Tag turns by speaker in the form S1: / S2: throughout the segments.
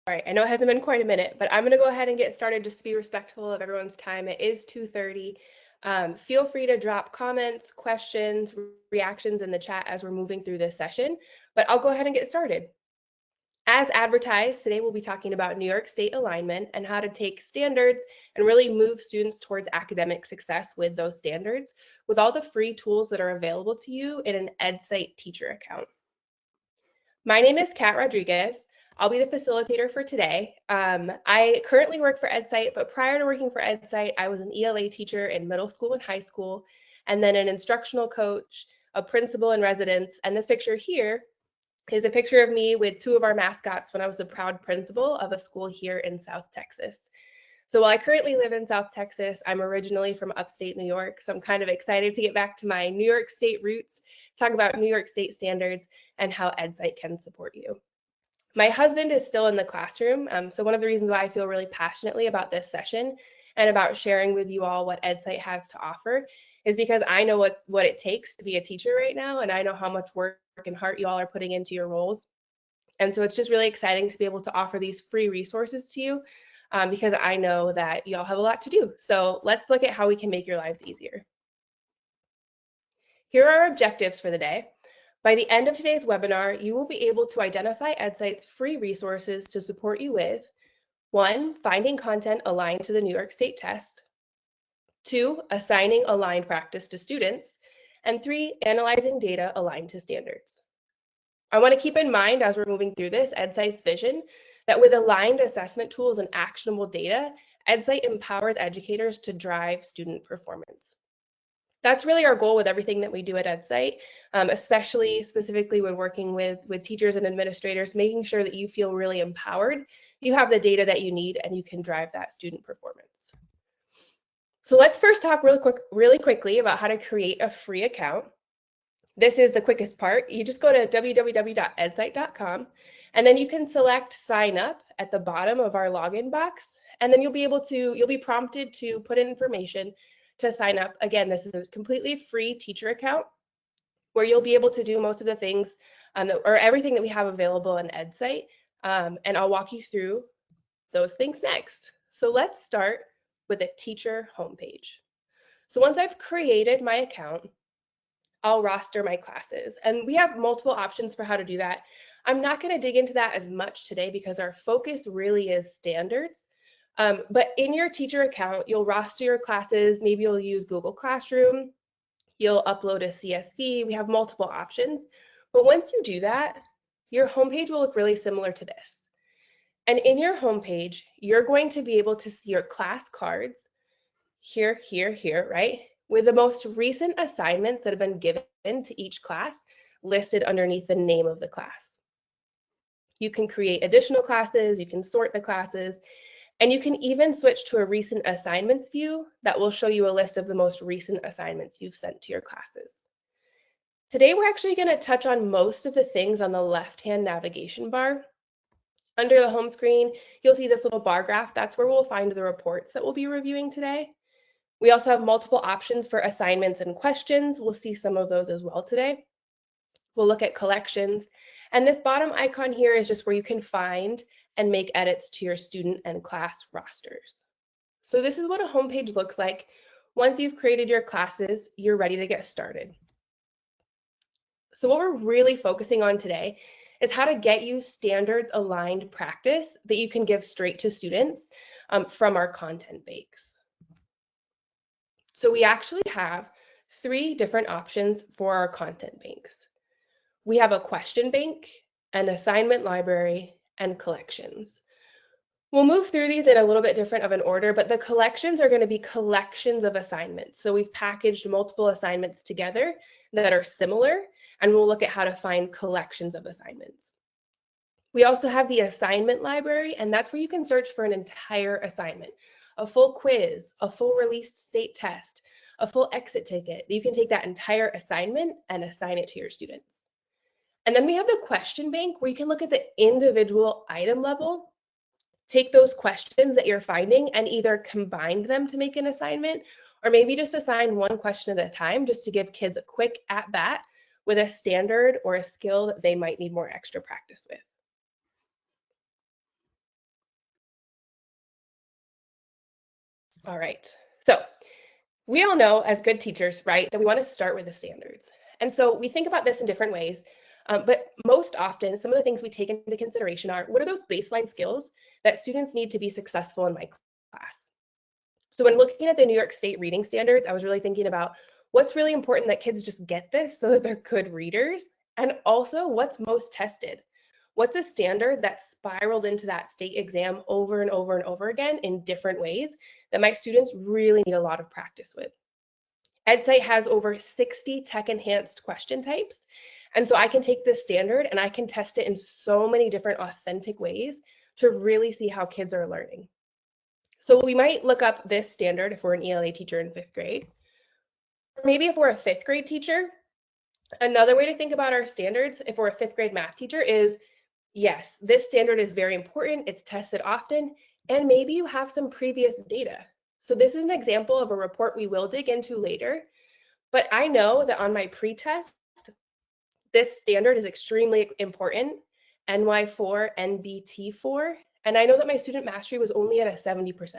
S1: All right, I know it hasn't been quite a minute, but I'm going to go ahead and get started just to be respectful of everyone's time. It is 2:30. Feel free to drop comments, questions, reactions in the chat as we're moving through this session, but I'll go ahead and get started. As advertised, today we'll be talking about New York State alignment and how to take standards and really move students towards academic success with those standards, with all the free tools that are available to you in an Edcite teacher account. My name is Kat Rodriguez. I'll be the facilitator for today. I currently work for Edcite, but prior to working for Edcite, I was an ELA teacher in middle school and high school, and then an instructional coach, a principal in residence. And this picture here is a picture of me with two of our mascots when I was the proud principal of a school here in South Texas. So while I currently live in South Texas, I'm originally from upstate New York. So I'm kind of excited to get back to my New York State roots, talk about New York State standards and how Edcite can support you. My husband is still in the classroom. So one of the reasons why I feel really passionately about this session and about sharing with you all what Edcite has to offer is because I know what it takes to be a teacher right now. And I know how much work and heart you all are putting into your roles. And so it's just really exciting to be able to offer these free resources to you because I know that y'all have a lot to do. So let's look at how we can make your lives easier. Here are our objectives for the day. By the end of today's webinar, you will be able to identify Edcite's free resources to support you with 1, finding content aligned to the New York State test, 2, assigning aligned practice to students, and 3, analyzing data aligned to standards. I want to keep in mind as we're moving through this, Edcite's vision that with aligned assessment tools and actionable data, Edcite empowers educators to drive student performance. That's really our goal with everything that we do at Edcite, especially specifically when working with teachers and administrators, making sure that you feel really empowered, you have the data that you need, and you can drive that student performance. So let's first talk really quickly about how to create a free account. This is the quickest part. You just go to www.edcite.com, and then you can select sign up at the bottom of our login box, and then you'll be prompted to put in information to sign up. Again, this is a completely free teacher account where you'll be able to do most of the things or everything that we have available in Edcite, and I'll walk you through those things next. So let's start with a teacher homepage. So once I've created my account, I'll roster my classes. And we have multiple options for how to do that. I'm not going to dig into that as much today because our focus really is standards. But in your teacher account, you'll roster your classes. Maybe you'll use Google Classroom. You'll upload a CSV. We have multiple options. But once you do that, your homepage will look really similar to this. And in your homepage, you're going to be able to see your class cards here, right? With the most recent assignments that have been given to each class listed underneath the name of the class. You can create additional classes, you can sort the classes, and you can even switch to a recent assignments view that will show you a list of the most recent assignments you've sent to your classes. Today, we're actually going to touch on most of the things on the left-hand navigation bar. Under the home screen, you'll see this little bar graph. That's where we'll find the reports that we'll be reviewing today. We also have multiple options for assignments and questions. We'll see some of those as well today. We'll look at collections. And this bottom icon here is just where you can find and make edits to your student and class rosters. So this is what a homepage looks like. Once you've created your classes, you're ready to get started. So what we're really focusing on today is how to get you standards aligned practice that you can give straight to students from our content banks. So we actually have 3 different options for our content banks. We have a question bank, an assignment library, and collections. We'll move through these in a little bit different of an order, but the collections are going to be collections of assignments. So we've packaged multiple assignments together that are similar, and we'll look at how to find collections of assignments. We also have the assignment library, and that's where you can search for an entire assignment, a full quiz, a full released state test, a full exit ticket. You can take that entire assignment and assign it to your students. And then we have the question bank where you can look at the individual item level, take those questions that you're finding and either combine them to make an assignment, or maybe just assign one question at a time just to give kids a quick at bat with a standard or a skill that they might need more extra practice with. All right. So we all know as good teachers, right, that we want to start with the standards. And so we think about this in different ways. But most often, some of the things we take into consideration are what are those baseline skills that students need to be successful in my class? So when looking at the New York State reading standards, I was really thinking about what's really important that kids just get this so that they're good readers, and also what's most tested. What's a standard that spiraled into that state exam over and over and over again in different ways that my students really need a lot of practice with? Edcite has over 60 tech enhanced question types. And so I can take this standard and I can test it in so many different authentic ways to really see how kids are learning. So we might look up this standard if we're an ELA teacher in 5th grade. Maybe if we're a 5th grade teacher, another way to think about our standards, if we're a 5th grade math teacher, is yes, this standard is very important. It's tested often, and maybe you have some previous data. So this is an example of a report we will dig into later, but I know that on my pre-test, this standard is extremely important, NY4, NBT4, and I know that my student mastery was only at a 70%.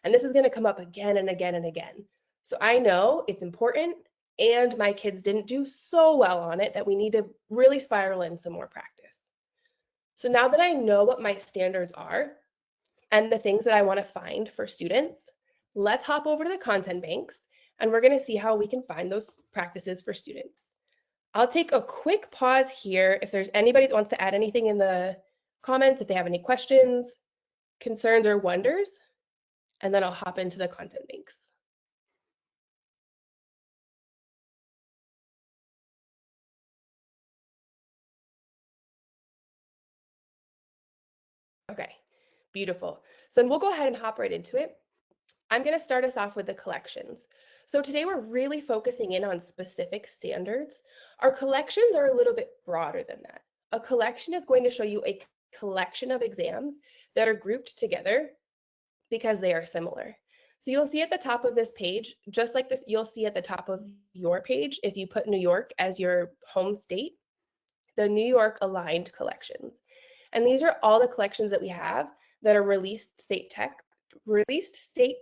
S1: And this is going to come up again and again and again. So I know it's important, and my kids didn't do so well on it that we need to really spiral in some more practice. So now that I know what my standards are and the things that I want to find for students, let's hop over to the content banks, and we're going to see how we can find those practices for students. I'll take a quick pause here if there's anybody that wants to add anything in the comments, if they have any questions, concerns, or wonders, and then I'll hop into the content banks. Okay, beautiful. So then we'll go ahead and hop right into it. I'm going to start us off with the collections. So today we're really focusing in on specific standards. Our collections are a little bit broader than that. A collection is going to show you a collection of exams that are grouped together because they are similar. So you'll see at the top of this page, just like this, you'll see at the top of your page, if you put New York as your home state, the New York aligned collections. And these are all the collections that we have that are released state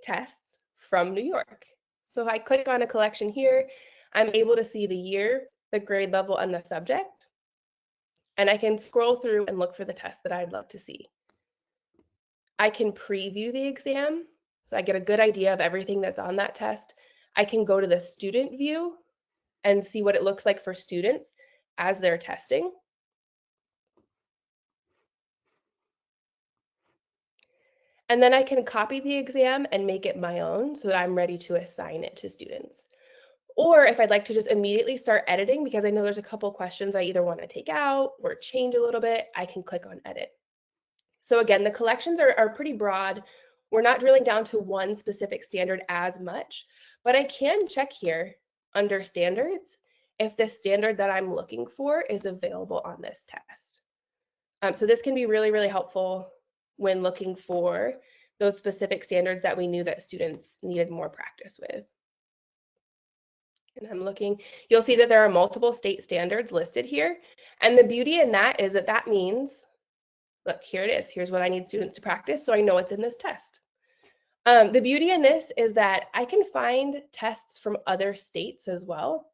S1: tests from New York. So if I click on a collection here, I'm able to see the year, the grade level, and the subject. And I can scroll through and look for the test that I'd love to see. I can preview the exam, so I get a good idea of everything that's on that test. I can go to the student view and see what it looks like for students as they're testing. And then I can copy the exam and make it my own so that I'm ready to assign it to students. Or if I'd like to just immediately start editing, because I know there's a couple questions I either want to take out or change a little bit, I can click on edit. So again, the collections are pretty broad. We're not drilling down to one specific standard as much, but I can check here under standards if the standard that I'm looking for is available on this test. So this can be really, really helpful when looking for those specific standards that we knew that students needed more practice with. And I'm looking, you'll see that there are multiple state standards listed here. And the beauty in that is that that means, look, here it is. Here's what I need students to practice, so I know it's in this test. The beauty in this is that I can find tests from other states as well.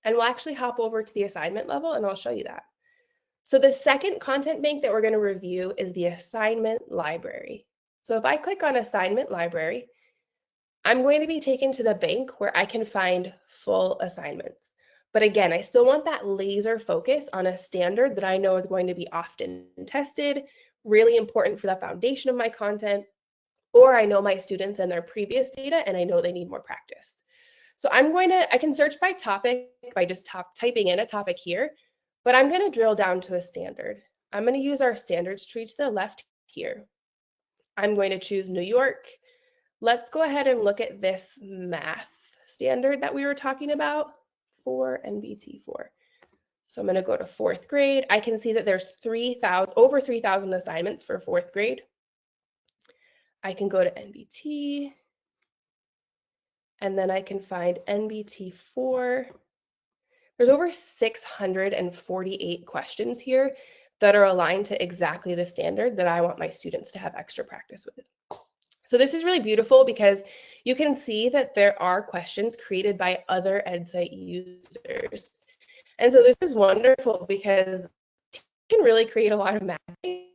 S1: And we'll actually hop over to the assignment level and I'll show you that. So the second content bank that we're going to review is the assignment library. So if I click on assignment library, I'm going to be taken to the bank where I can find full assignments. But again, I still want that laser focus on a standard that I know is going to be often tested, really important for the foundation of my content, or I know my students and their previous data and I know they need more practice. So I can search by topic by just typing in a topic here, but I'm going to drill down to a standard. I'm going to use our standards tree to the left here. I'm going to choose New York. Let's go ahead and look at this math standard that we were talking about for NBT4. So I'm going to go to 4th grade. I can see that there's over 3,000 assignments for 4th grade. I can go to NBT, and then I can find NBT4. There's over 648 questions here that are aligned to exactly the standard that I want my students to have extra practice with. So this is really beautiful because you can see that there are questions created by other Edcite users. And so this is wonderful because you can really create a lot of mapping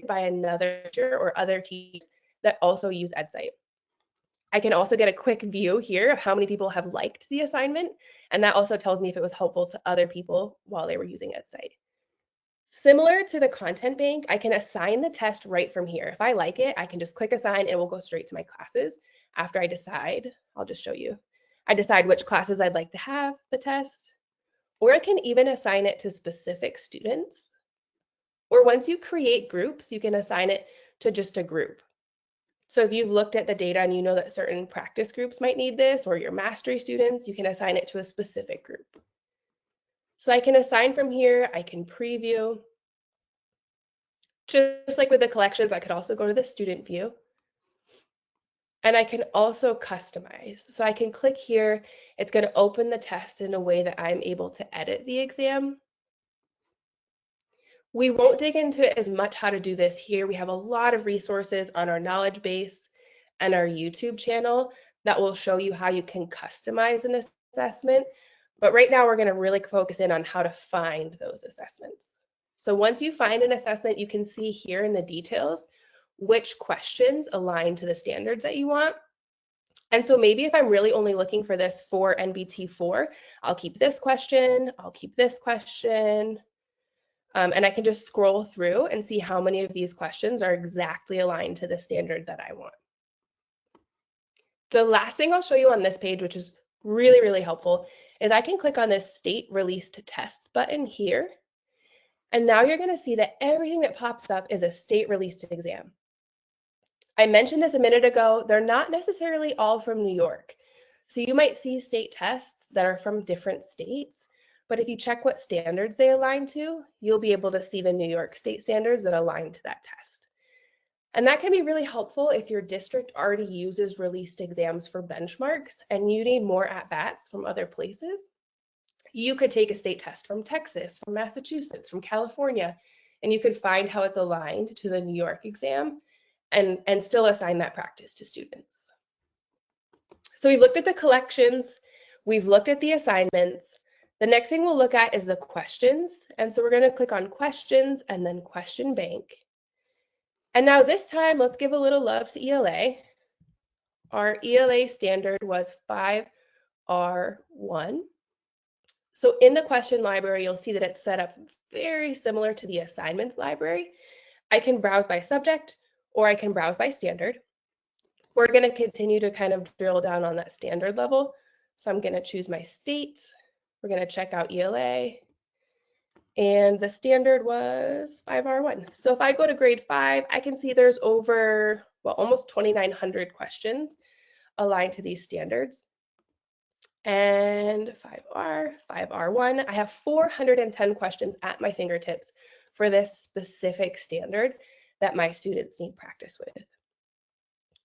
S1: by another teacher or other teachers that also use Edcite. I can also get a quick view here of how many people have liked the assignment, and that also tells me if it was helpful to other people while they were using Edcite. Similar to the content bank, I can assign the test right from here. If I like it, I can just click assign and it will go straight to my classes. After I decide, I'll just show you. I decide which classes I'd like to have the test, or I can even assign it to specific students. Or once you create groups, you can assign it to just a group. So if you've looked at the data and you know that certain practice groups might need this, or your mastery students, you can assign it to a specific group. So I can assign from here, I can preview. Just like with the collections, I could also go to the student view. And I can also customize. So I can click here, it's going to open the test in a way that I'm able to edit the exam. We won't dig into as much how to do this here. We have a lot of resources on our knowledge base and our YouTube channel that will show you how you can customize an assessment. But right now we're going to really focus in on how to find those assessments. So once you find an assessment, you can see here in the details which questions align to the standards that you want. And so maybe if I'm really only looking for this for NBT4, I'll keep this question, I'll keep this question, and I can just scroll through and see how many of these questions are exactly aligned to the standard that I want. The last thing I'll show you on this page, which is really, really helpful, is I can click on this state released tests button here. And now you're going to see that everything that pops up is a state released exam. I mentioned this a minute ago, they're not necessarily all from New York. So you might see state tests that are from different states, but if you check what standards they align to, you'll be able to see the New York state standards that align to that test. And that can be really helpful if your district already uses released exams for benchmarks and you need more at-bats from other places. You could take a state test from Texas, from Massachusetts, from California, and you could find how it's aligned to the New York exam and still assign that practice to students. So we've looked at the collections, we've looked at the assignments. The next thing we'll look at is the questions. And so we're going to click on questions and then question bank. And now this time, let's give a little love to ELA. Our ELA standard was 5R1. So in the question library, you'll see that it's set up very similar to the assignments library. I can browse by subject or I can browse by standard. We're going to continue to kind of drill down on that standard level. So I'm going to choose my state. We're going to check out ELA. And the standard was 5R1. So if I go to grade 5, I can see there's over, well, almost 2,900 questions aligned to these standards. And 5R1, I have 410 questions at my fingertips for this specific standard that my students need practice with.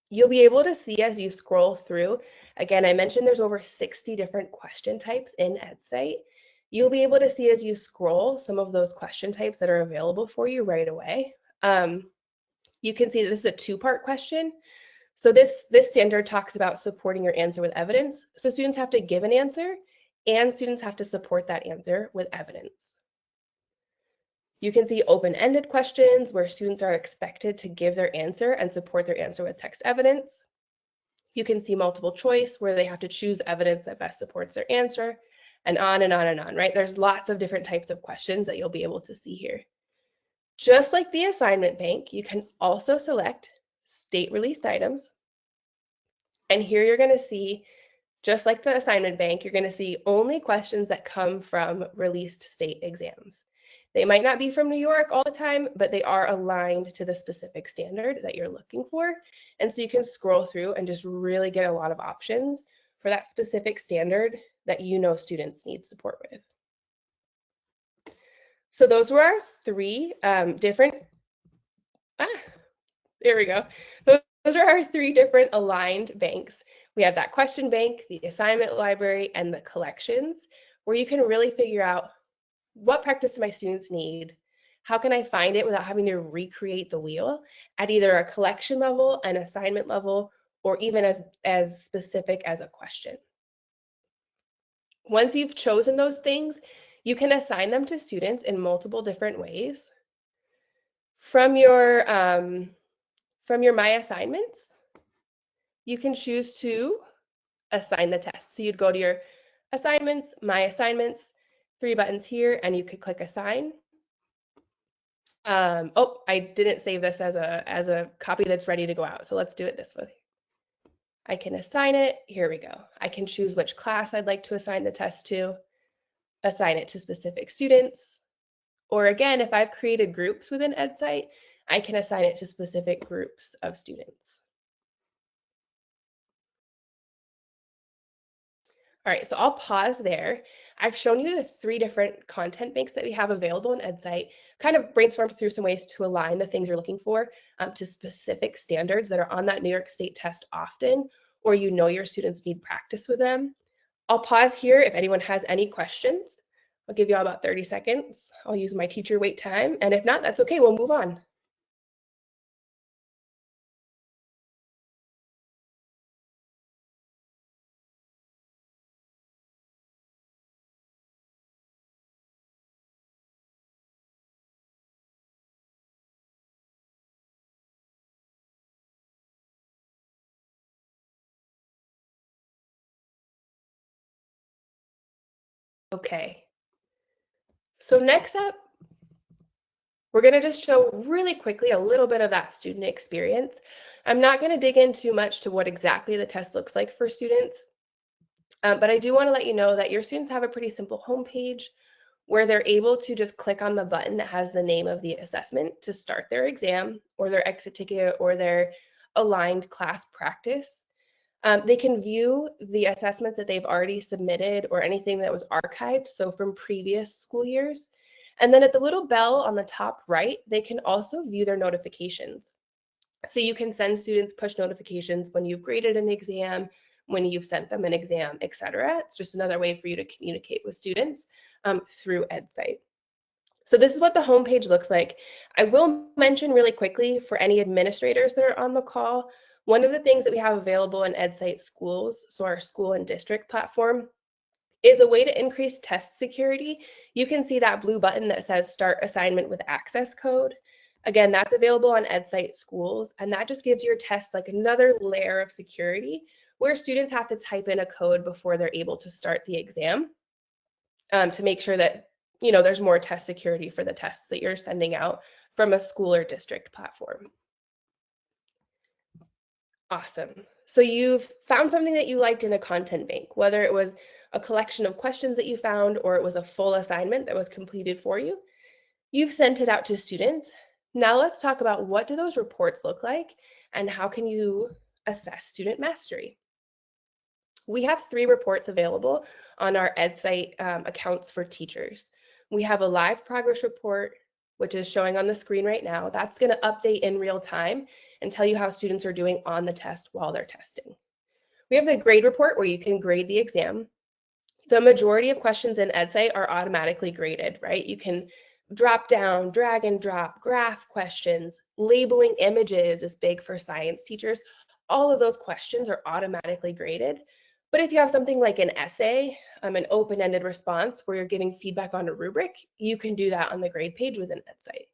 S1: You'll be able to see as you scroll through, again, I mentioned there's over 60 different question types in Edcite. You'll be able to see as you scroll some of those question types that are available for you right away. You can see that this is a two-part question. So this standard talks about supporting your answer with evidence. So students have to give an answer and students have to support that answer with evidence. You can see open-ended questions where students are expected to give their answer and support their answer with text evidence. You can see multiple choice where they have to choose evidence that best supports their answer, and on and on and on, right? There's lots of different types of questions that you'll be able to see here. Just like the assignment bank, you can also select state released items. And here you're going to see, just like the assignment bank, you're going to see only questions that come from released state exams. They might not be from New York all the time, but they are aligned to the specific standard that you're looking for. And so you can scroll through and just really get a lot of options for that specific standard that you know students need support with. So those were our three different, there we go. Those are our three different aligned banks. We have that question bank, the assignment library, and the collections, where you can really figure out what practice do my students need? How can I find it without having to recreate the wheel at either a collection level, an assignment level, or even as specific as a question? Once you've chosen those things, you can assign them to students in multiple different ways. From your My Assignments, you can choose to assign the test. So you'd go to your Assignments, My Assignments, 3 buttons here, and you could click Assign. Oh, I didn't save this as a copy that's ready to go out. So let's do it this way. I can assign it. Here we go. I can choose which class I'd like to assign the test to, assign it to specific students. Or again, if I've created groups within Edcite, I can assign it to specific groups of students. All right, so I'll pause there. I've shown you the 3 different content banks that we have available in Edcite, kind of brainstormed through some ways to align the things you're looking for to specific standards that are on that New York State test often, or you know your students need practice with them. I'll pause here if anyone has any questions. I'll give you all about 30 seconds. I'll use my teacher wait time, and if not, that's okay, we'll move on. Okay, so next up, we're going to just show really quickly a little bit of that student experience. I'm not going to dig in too much to what exactly the test looks like for students, but I do want to let you know that your students have a pretty simple homepage where they're able to just click on the button that has the name of the assessment to start their exam or their exit ticket or their aligned class practice. They can view the assessments that they've already submitted or anything that was archived, so from previous school years. And then at the little bell on the top right, they can also view their notifications. So you can send students push notifications when you've graded an exam, when you've sent them an exam, etc. It's just another way for you to communicate with students through Edcite. So this is what the homepage looks like. I will mention really quickly for any administrators that are on the call, one of the things that we have available in Edcite Schools, so our school and district platform, is a way to increase test security. You can see that blue button that says Start Assignment with Access Code. Again, that's available on Edcite Schools, and that just gives your test like another layer of security where students have to type in a code before they're able to start the exam to make sure that there's more test security for the tests that you're sending out from a school or district platform. Awesome. So you've found something that you liked in a content bank, whether it was a collection of questions that you found or it was a full assignment that was completed for you. You've sent it out to students. Now let's talk about what do those reports look like and how can you assess student mastery. We have 3 reports available on our Edcite accounts for teachers. We have a live progress report, which is showing on the screen right now. That's going to update in real time and tell you how students are doing on the test while they're testing. We have the grade report where you can grade the exam. The majority of questions in Edcite are automatically graded, right? You can drop down, drag and drop, graph questions, labeling images is big for science teachers. All of those questions are automatically graded. But if you have something like an essay, an open-ended response where you're giving feedback on a rubric, you can do that on the grade page within Edcite.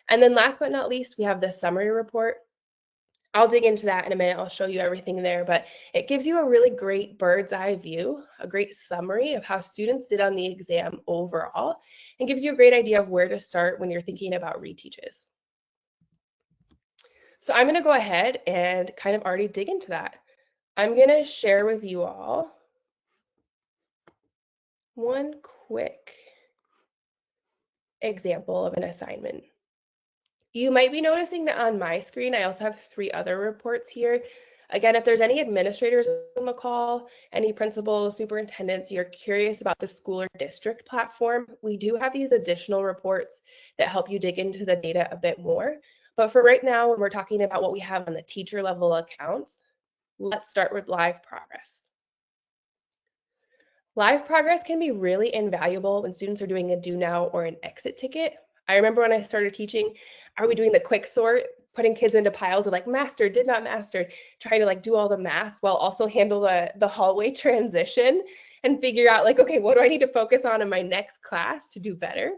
S1: And then last but not least, we have the summary report. I'll dig into that in a minute. I'll show you everything there, but it gives you a really great bird's eye view, a great summary of how students did on the exam overall, and gives you a great idea of where to start when you're thinking about reteaches. So I'm going to go ahead and kind of already dig into that. I'm going to share with you all one quick example of an assignment. You might be noticing that on my screen, I also have 3 other reports here. Again, if there's any administrators on the call, any principals, superintendents, you're curious about the school or district platform, we do have these additional reports that help you dig into the data a bit more. But for right now, when we're talking about what we have on the teacher level accounts, let's start with live progress. Live progress can be really invaluable when students are doing a do now or an exit ticket. I remember when I started teaching, are we doing the quick sort, putting kids into piles of like master, did not master, trying to like do all the math while also handle the hallway transition and figure out like, okay, what do I need to focus on in my next class to do better?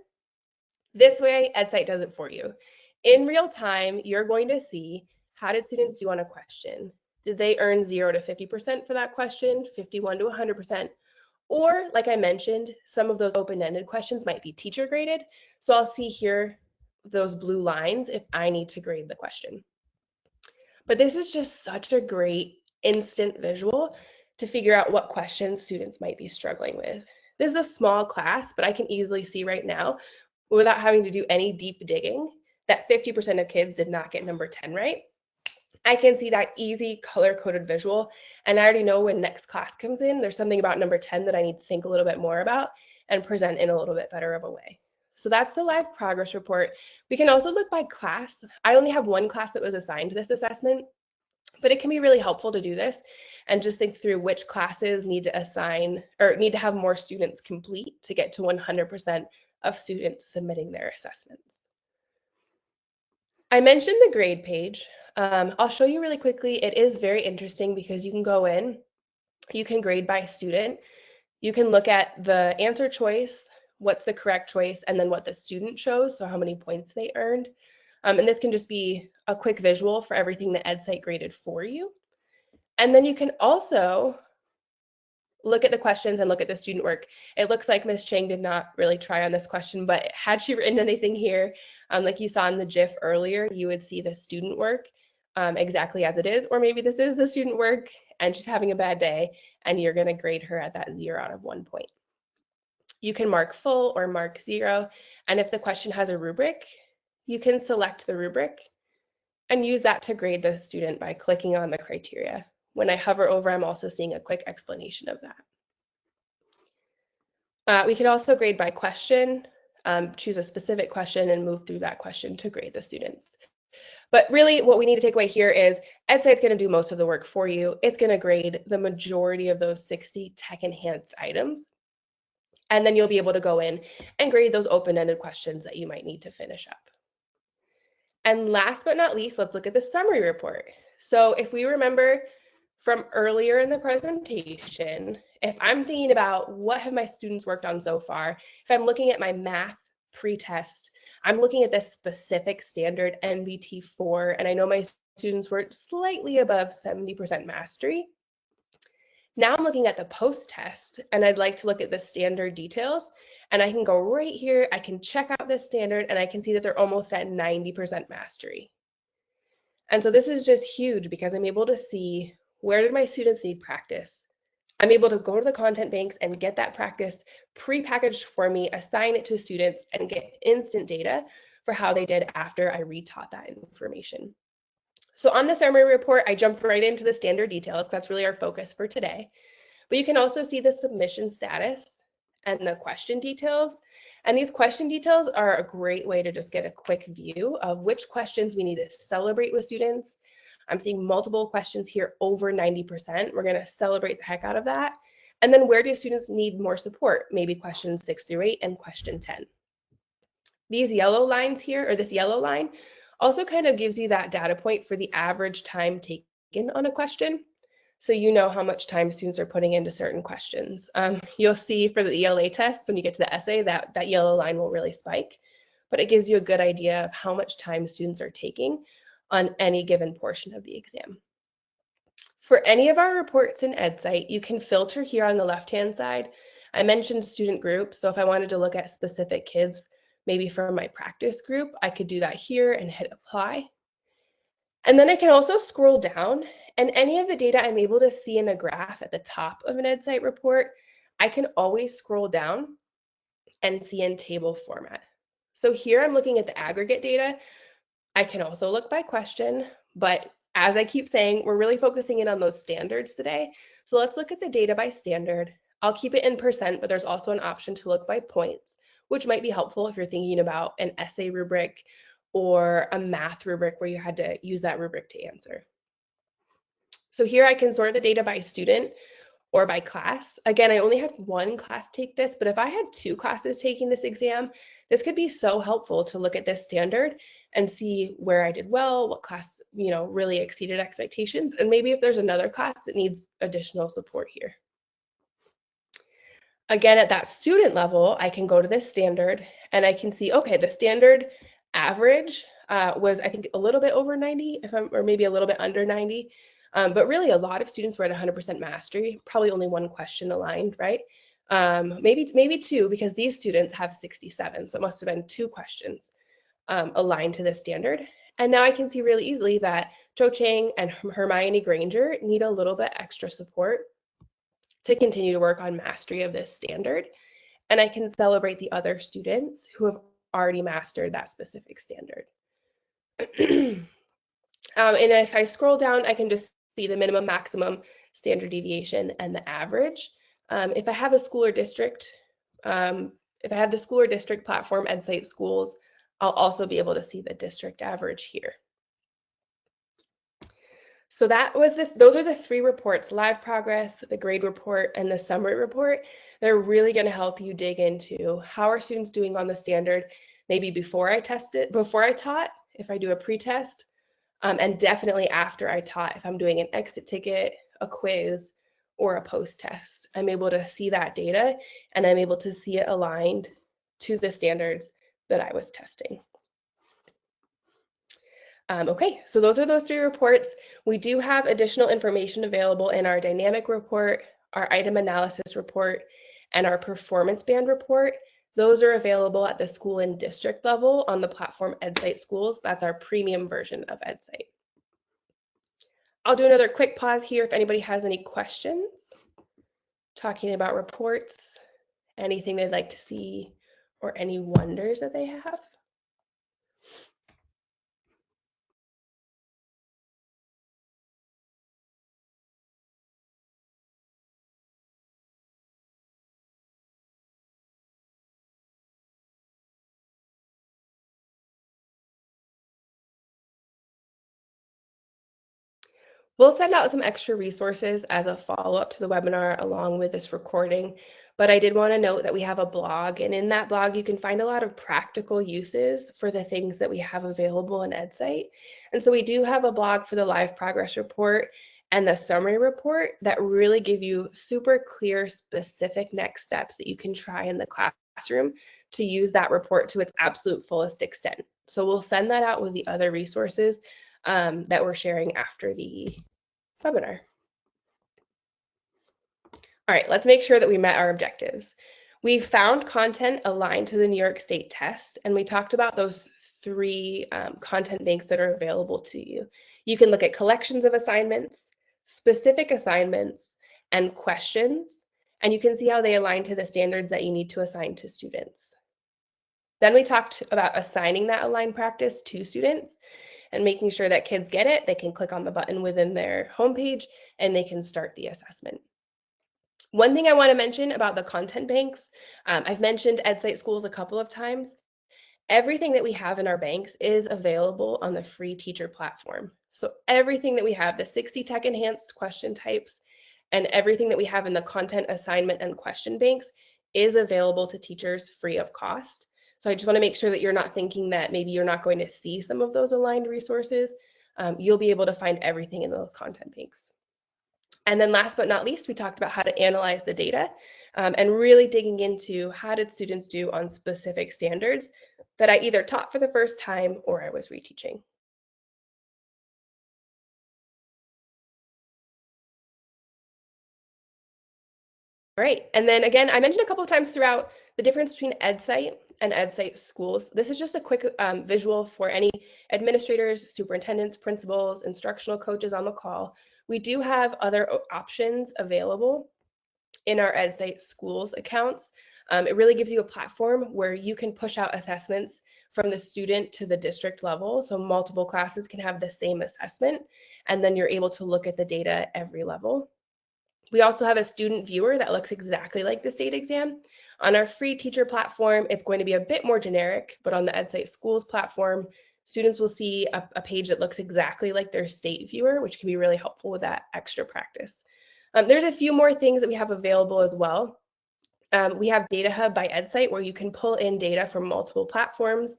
S1: This way, Edcite does it for you. In real time, you're going to see, how did students do on a question? Did they earn 0 to 50% for that question, 51 to 100%? Or, like I mentioned, some of those open-ended questions might be teacher graded. So I'll see here those blue lines if I need to grade the question. But this is just such a great instant visual to figure out what questions students might be struggling with. This is a small class, but I can easily see right now, without having to do any deep digging, that 50% of kids did not get number 10 right. I can see that easy color-coded visual, and I already know when next class comes in, there's something about number 10 that I need to think a little bit more about and present in a little bit better of a way. So that's the live progress report. We can also look by class. I only have one class that was assigned this assessment, but it can be really helpful to do this and just think through which classes need to assign or need to have more students complete to get to 100% of students submitting their assessments. I mentioned the grade page. I'll show you really quickly. It is very interesting because you can go in, you can grade by student, you can look at the answer choice, what's the correct choice, and then what the student chose, so how many points they earned. And this can just be a quick visual for everything that Edcite graded for you. And then you can also look at the questions and look at the student work. It looks like Ms. Chang did not really try on this question, but had she written anything here, like you saw in the GIF earlier, you would see the student work exactly as it is, or maybe this is the student work and she's having a bad day and you're gonna grade her at that 0 out of 1 point. You can mark full or mark 0, and if the question has a rubric, you can select the rubric and use that to grade the student by clicking on the criteria. When I hover over, I'm also seeing a quick explanation of that. We can also grade by question, choose a specific question and move through that question to grade the students. But really what we need to take away here is Edcite's going to do most of the work for you. It's going to grade the majority of those 60 tech enhanced items. And then you'll be able to go in and grade those open-ended questions that you might need to finish up. And last but not least, let's look at the summary report. So if we remember from earlier in the presentation, if I'm thinking about what have my students worked on so far, if I'm looking at my math pre-test, I'm looking at this specific standard NBT4, and I know my students were slightly above 70% mastery. Now I'm looking at the post-test, and I'd like to look at the standard details, and I can go right here, I can check out this standard, and I can see that they're almost at 90% mastery. And so this is just huge because I'm able to see, where did my students need practice? I'm able to go to the content banks and get that practice pre-packaged for me, assign it to students, and get instant data for how they did after I retaught that information. So on the summary report, I jumped right into the standard details. That's really our focus for today. But you can also see the submission status and the question details. And these question details are a great way to just get a quick view of which questions we need to celebrate with students. I'm seeing multiple questions here over 90%. We're going to celebrate the heck out of that. And then where do students need more support? Maybe questions 6 through 8 and question 10. These yellow lines here, or this yellow line, also kind of gives you that data point for the average time taken on a question. So you know how much time students are putting into certain questions. You'll see for the ELA test, when you get to the essay, that yellow line will really spike, but it gives you a good idea of how much time students are taking on any given portion of the exam. For any of our reports in Edcite, you can filter here on the left-hand side. I mentioned student groups, so if I wanted to look at specific kids, maybe from my practice group, I could do that here and hit apply. And then I can also scroll down, and any of the data I'm able to see in a graph at the top of an Edcite report, I can always scroll down and see in table format. So here I'm looking at the aggregate data. I can also look by question, but as I keep saying, we're really focusing in on those standards today. So let's look at the data by standard. I'll keep it in percent, but there's also an option to look by points, which might be helpful if you're thinking about an essay rubric or a math rubric where you had to use that rubric to answer. So here I can sort the data by student, or by class. Again, I only had one class take this, but if I had two classes taking this exam, this could be so helpful to look at this standard and see where I did well, what class, really exceeded expectations, and maybe if there's another class that needs additional support here. Again, at that student level, I can go to this standard and I can see, okay, the standard average was, I think, a little bit over 90, or maybe a little bit under 90. But really, a lot of students were at 100% mastery, probably only one question aligned, right? Maybe two, because these students have 67, so it must have been two questions aligned to this standard. And now I can see really easily that Cho Chang and Hermione Granger need a little bit extra support to continue to work on mastery of this standard. And I can celebrate the other students who have already mastered that specific standard. And if I scroll down, I can just see the minimum, maximum, standard deviation, and the average. If I have a school or district, if I have the school or district platform, Edcite Schools, I'll also be able to see the district average here. So those are the three reports: live progress, the grade report, and the summary report. They're really going to help you dig into how are students doing on the standard, maybe before I taught, if I do a pre-test, and definitely after I taught, if I'm doing an exit ticket, a quiz, or a post-test. I'm able to see that data, and I'm able to see it aligned to the standards that I was testing. Okay, so those are those three reports. We do have additional information available in our dynamic report, our item analysis report, and our performance band report. Those are available at the school and district level on the platform Edcite Schools. That's our premium version of Edcite. I'll do another quick pause here if anybody has any questions, talking about reports, anything they'd like to see, or any wonders that they have. We'll send out some extra resources as a follow-up to the webinar along with this recording, but I did want to note that we have a blog, and in that blog you can find a lot of practical uses for the things that we have available in Edcite. And so we do have a blog for the live progress report and the summary report that really give you super clear, specific next steps that you can try in the classroom to use that report to its absolute fullest extent. So we'll send that out with the other resources that we're sharing after the webinar. All right, let's make sure that we met our objectives. We found content aligned to the New York State test, and we talked about those three content banks that are available to you. You can look at collections of assignments, specific assignments, and questions, and you can see how they align to the standards that you need to assign to students. Then we talked about assigning that aligned practice to students and making sure that kids get it. They can click on the button within their homepage and they can start the assessment. One thing I want to mention about the content banks, I've mentioned Edcite Schools a couple of times. Everything that we have in our banks is available on the free teacher platform. So everything that we have, the 60 tech enhanced question types, and everything that we have in the content assignment and question banks is available to teachers free of cost. So I just want to make sure that you're not thinking that maybe you're not going to see some of those aligned resources. You'll be able to find everything in those content banks. And then last but not least, we talked about how to analyze the data and really digging into how did students do on specific standards that I either taught for the first time or I was reteaching. All right, and then again, I mentioned a couple of times throughout the difference between Edcite and Edcite Schools. This is just a quick visual for any administrators, superintendents, principals, instructional coaches on the call. We do have other options available in our Edcite Schools accounts. It really gives you a platform where you can push out assessments from the student to the district level. So multiple classes can have the same assessment, and then you're able to look at the data at every level. We also have a student viewer that looks exactly like the state exam. On our free teacher platform, it's going to be a bit more generic, but on the Edcite Schools platform, students will see a page that looks exactly like their state viewer, which can be really helpful with that extra practice. There's a few more things that we have available as well. We have Data Hub by Edcite, where you can pull in data from multiple platforms,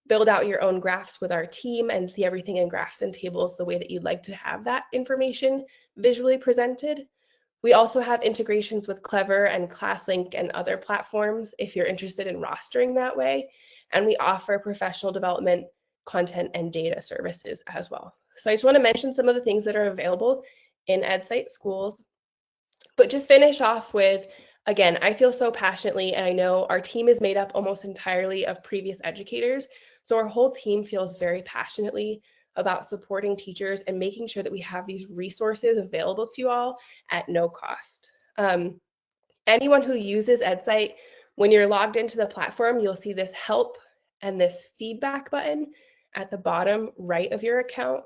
S1: build out your own graphs with our team, and see everything in graphs and tables the way that you'd like to have that information visually presented. We also have integrations with Clever and ClassLink and other platforms if you're interested in rostering that way. And we offer professional development, content, and data services as well. So I just want to mention some of the things that are available in Edcite schools. But just finish off with, again, I feel so passionately, and I know our team is made up almost entirely of previous educators. So our whole team feels very passionately about supporting teachers and making sure that we have these resources available to you all at no cost. Anyone who uses Edcite, when you're logged into the platform, you'll see this help and this feedback button at the bottom right of your account.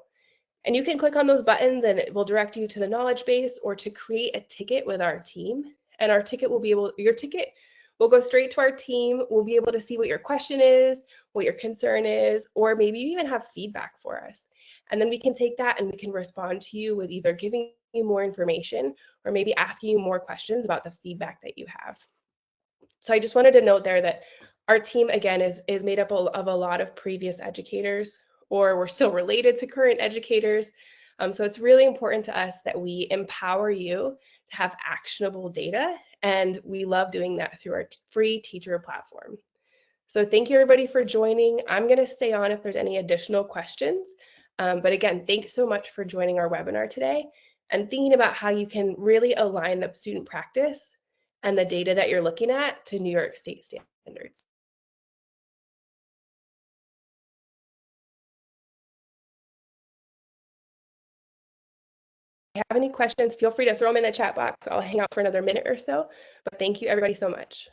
S1: And you can click on those buttons and it will direct you to the knowledge base or to create a ticket with our team. And our ticket will be able, your ticket will go straight to our team. We'll be able to see what your question is, what your concern is, or maybe you even have feedback for us. And then we can take that and we can respond to you with either giving you more information or maybe asking you more questions about the feedback that you have. So I just wanted to note there that our team, again, is made up of a lot of previous educators, or we're still related to current educators. So it's really important to us that we empower you to have actionable data, and we love doing that through our free teacher platform. So thank you everybody for joining. I'm going to stay on if there's any additional questions. But again, thanks so much for joining our webinar today and thinking about how you can really align the student practice and the data that you're looking at to New York State standards. If you have any questions, feel free to throw them in the chat box. I'll hang out for another minute or so. But thank you everybody so much.